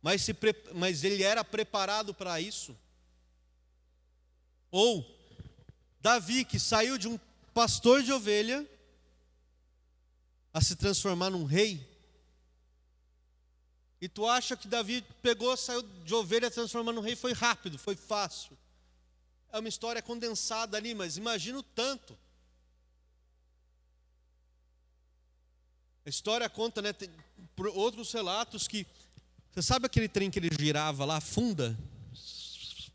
S1: mas ele era preparado para isso. Ou Davi, que saiu de um pastor de ovelha a se transformar num rei. E tu acha que Davi saiu de ovelha a se transformar num rei, foi rápido, foi fácil. É uma história condensada ali, mas imagina o tanto. A história conta, por outros relatos que... Você sabe aquele trem que ele girava lá, funda,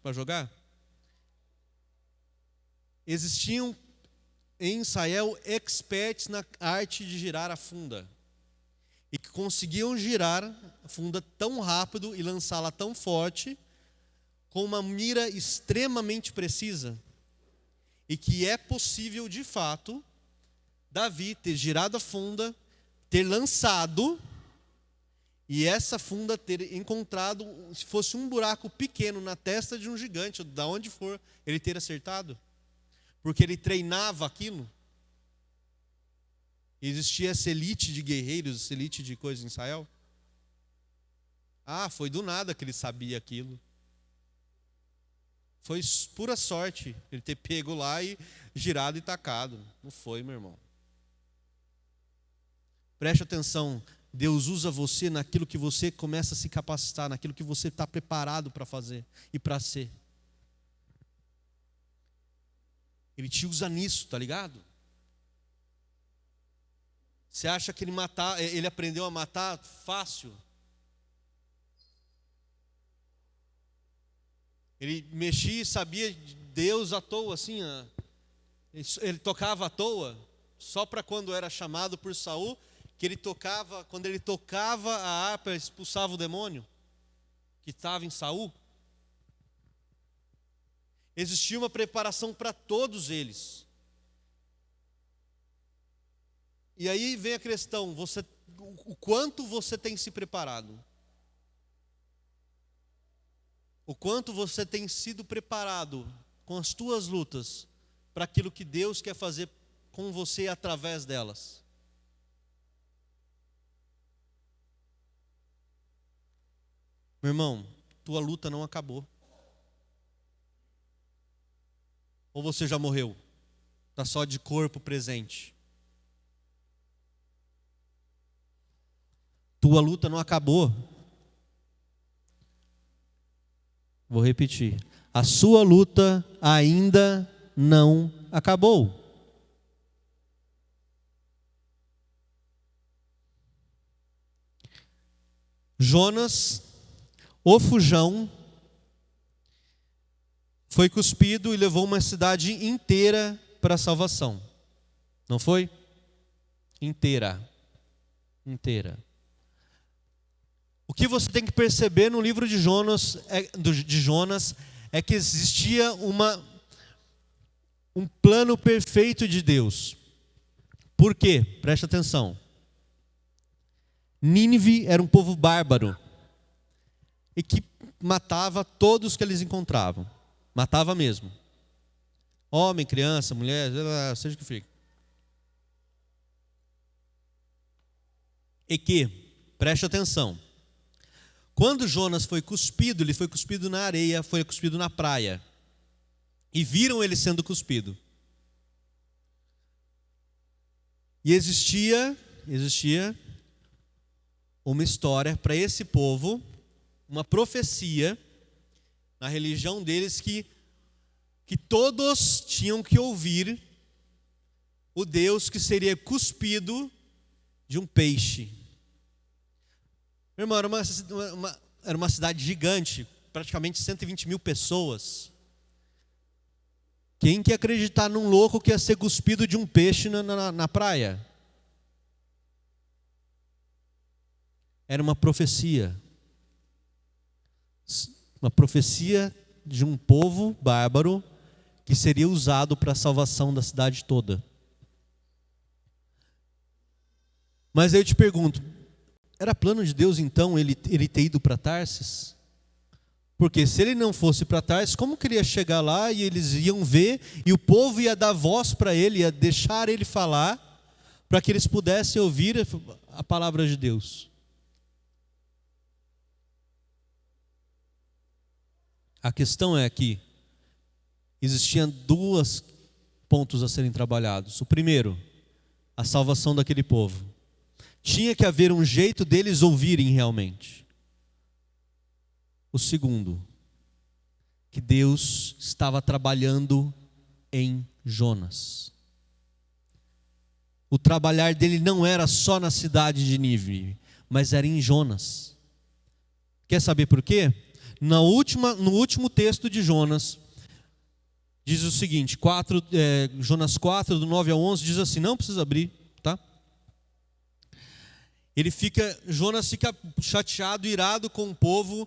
S1: para jogar? Existiam em Israel experts na arte de girar a funda. E que conseguiam girar a funda tão rápido e lançá-la tão forte, com uma mira extremamente precisa, e que é possível de fato Davi ter girado a funda, ter lançado, e essa funda ter encontrado, se fosse um buraco pequeno na testa de um gigante, ou de onde for, ele ter acertado, porque ele treinava aquilo. Existia essa elite de guerreiros, essa elite de coisas em Israel. Foi do nada que ele sabia aquilo. Foi pura sorte ele ter pego lá e girado e tacado. Não foi, meu irmão. Preste atenção, Deus usa você naquilo que você começa a se capacitar, naquilo que você está preparado para fazer e para ser. Ele te usa nisso, tá ligado? Você acha que ele aprendeu a matar fácil? Ele mexia e sabia de Deus à toa, assim, ele tocava à toa, só para quando era chamado por Saul, que quando ele tocava a harpa, expulsava o demônio que estava em Saul. Existia uma preparação para todos eles. E aí vem a questão, o quanto você tem se preparado? O quanto você tem sido preparado com as tuas lutas para aquilo que Deus quer fazer com você através delas? Meu irmão, tua luta não acabou. Ou você já morreu? Está só de corpo presente. Tua luta não acabou. Vou repetir. A sua luta ainda não acabou. Jonas, o fujão, foi cuspido e levou uma cidade inteira para a salvação. Não foi? Inteira. O que você tem que perceber no livro de Jonas é que existia um plano perfeito de Deus. Por quê? Preste atenção. Nínive era um povo bárbaro e que matava todos que eles encontravam. Matava mesmo. Homem, criança, mulher, seja o que for. E que, preste atenção, quando Jonas foi cuspido, ele foi cuspido na areia, foi cuspido na praia. E viram ele sendo cuspido. E existia uma história para esse povo, uma profecia na religião deles que todos tinham que ouvir o Deus que seria cuspido de um peixe. Meu irmão, era uma cidade gigante, praticamente 120 mil pessoas. Quem que ia acreditar num louco que ia ser cuspido de um peixe na praia? Era uma profecia. Uma profecia de um povo bárbaro que seria usado para a salvação da cidade toda. Mas eu te pergunto, era plano de Deus então ele ter ido para Tarsis? Porque se ele não fosse para Tarsis, como que ele ia chegar lá e eles iam ver e o povo ia dar voz para ele, ia deixar ele falar, para que eles pudessem ouvir a palavra de Deus? A questão é que existiam dois pontos a serem trabalhados. O primeiro, a salvação daquele povo. Tinha que haver um jeito deles ouvirem realmente. O segundo, que Deus estava trabalhando em Jonas. O trabalhar dele não era só na cidade de Nínive, mas era em Jonas. Quer saber por quê? No último texto de Jonas, diz o seguinte, Jonas 4, do 9 ao 11, diz assim, não precisa abrir, tá? Jonas fica chateado, irado com o povo,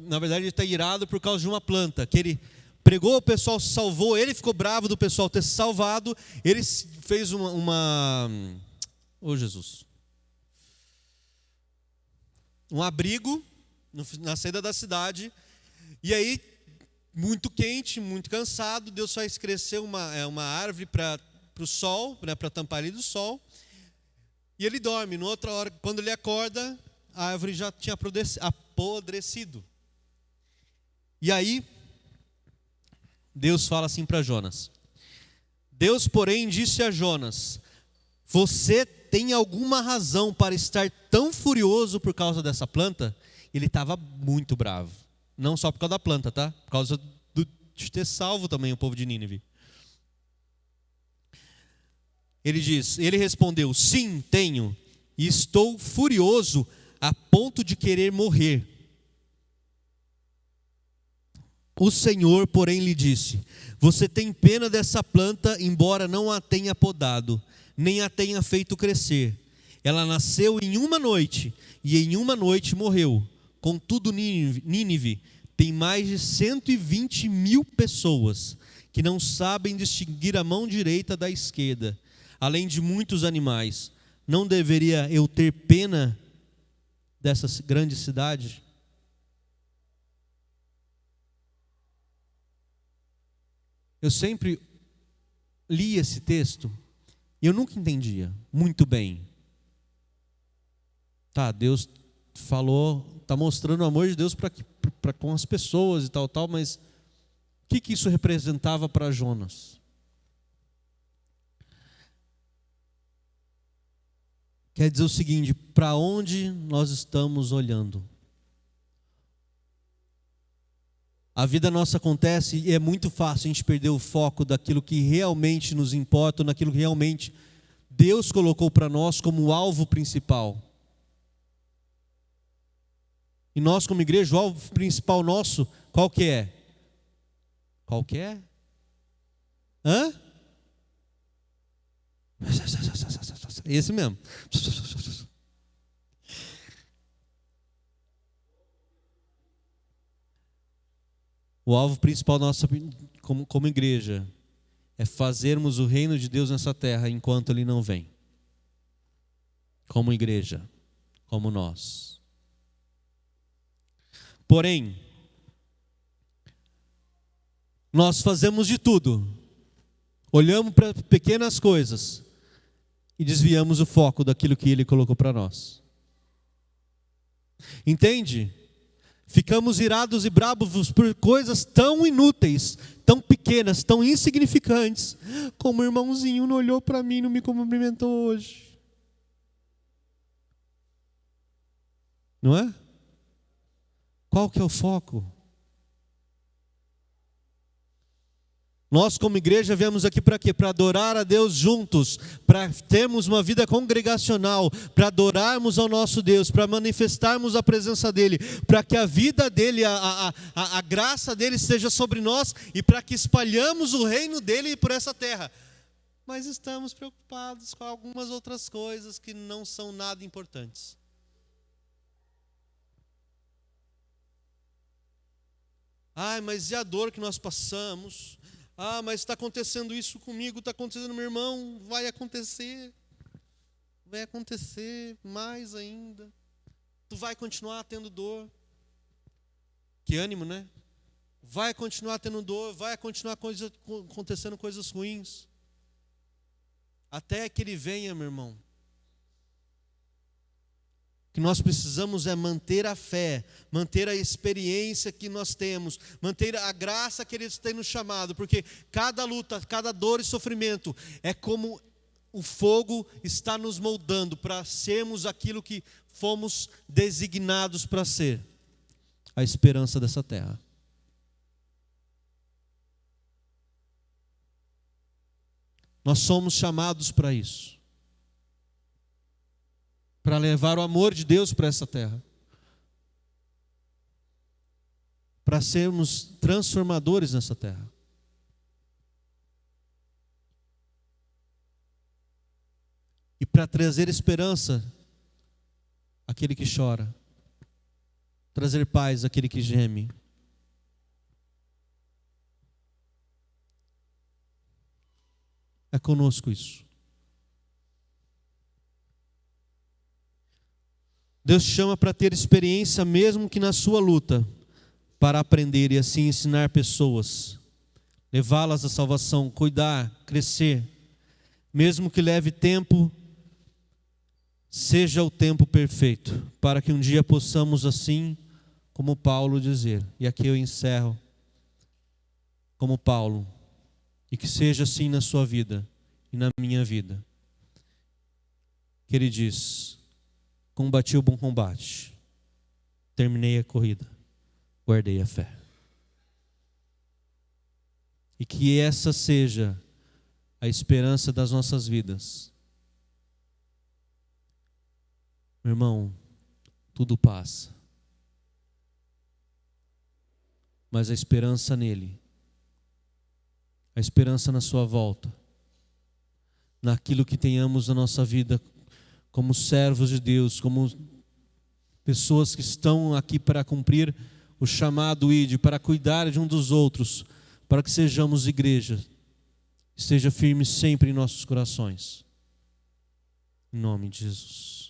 S1: na verdade ele está irado por causa de uma planta, que ele pregou, o pessoal se salvou, ele ficou bravo do pessoal ter se salvado, ele fez um abrigo na saída da cidade, e aí, muito quente, muito cansado, Deus faz crescer uma árvore para o sol, para tampar ele do sol, e ele dorme. Na outra hora, quando ele acorda, a árvore já tinha apodrecido. E aí, Deus fala assim para Jonas. Deus, porém, disse a Jonas, você tem alguma razão para estar tão furioso por causa dessa planta? Ele estava muito bravo. Não só por causa da planta, tá? Por causa de ter salvo também o povo de Nínive. Ele respondeu, sim, tenho, e estou furioso a ponto de querer morrer. O Senhor, porém, lhe disse, você tem pena dessa planta, embora não a tenha podado, nem a tenha feito crescer. Ela nasceu em uma noite, e em uma noite morreu. Contudo, Nínive tem mais de 120 mil pessoas que não sabem distinguir a mão direita da esquerda, além de muitos animais. Não deveria eu ter pena dessa grande cidade? Eu sempre li esse texto e eu nunca entendia muito bem. Tá, Deus falou, está mostrando o amor de Deus para com as pessoas e tal, mas o que isso representava para Jonas? Quer dizer o seguinte: para onde nós estamos olhando? A vida nossa acontece e é muito fácil a gente perder o foco daquilo que realmente nos importa, naquilo que realmente Deus colocou para nós como alvo principal. E nós, como igreja, o alvo principal nosso, qual que é? Qual que é? Hã? Esse mesmo. O alvo principal nosso como igreja é fazermos o reino de Deus nessa terra enquanto Ele não vem. Como igreja, como nós. Porém, nós fazemos de tudo. Olhamos para pequenas coisas e desviamos o foco daquilo que Ele colocou para nós. Entende? Ficamos irados e bravos por coisas tão inúteis, tão pequenas, tão insignificantes, como o irmãozinho não olhou para mim, não me cumprimentou hoje. Não é? Qual que é o foco? Nós, como igreja, viemos aqui para quê? Para adorar a Deus juntos, para termos uma vida congregacional, para adorarmos ao nosso Deus, para manifestarmos a presença dEle, para que a vida dEle, a graça dEle esteja sobre nós e para que espalhamos o reino dEle por essa terra. Mas estamos preocupados com algumas outras coisas que não são nada importantes. Ai, mas e a dor que nós passamos? Ah, mas está acontecendo isso comigo, está acontecendo, meu irmão, vai acontecer mais ainda. Tu vai continuar tendo dor. Que ânimo, né? Vai continuar tendo dor, vai continuar acontecendo coisas ruins. Até que Ele venha, meu irmão. O que nós precisamos é manter a fé, manter a experiência que nós temos, manter a graça que Ele tem nos chamado, porque cada luta, cada dor e sofrimento é como o fogo está nos moldando para sermos aquilo que fomos designados para ser, a esperança dessa terra. Nós somos chamados para isso. Para levar o amor de Deus para essa terra. Para sermos transformadores nessa terra. E para trazer esperança àquele que chora. Trazer paz àquele que geme. É conosco isso. Deus te chama para ter experiência mesmo que na sua luta, para aprender e assim ensinar pessoas, levá-las à salvação, cuidar, crescer, mesmo que leve tempo, seja o tempo perfeito, para que um dia possamos assim, como Paulo dizer, e aqui eu encerro, como Paulo, e que seja assim na sua vida e na minha vida, que ele diz: combati o bom combate, terminei a corrida, guardei a fé. E que essa seja a esperança das nossas vidas. Meu irmão, tudo passa. Mas a esperança nele, a esperança na sua volta, naquilo que tenhamos na nossa vida, como servos de Deus, como pessoas que estão aqui para cumprir o chamado ID, para cuidar de um dos outros, para que sejamos igreja, esteja firme sempre em nossos corações. Em nome de Jesus.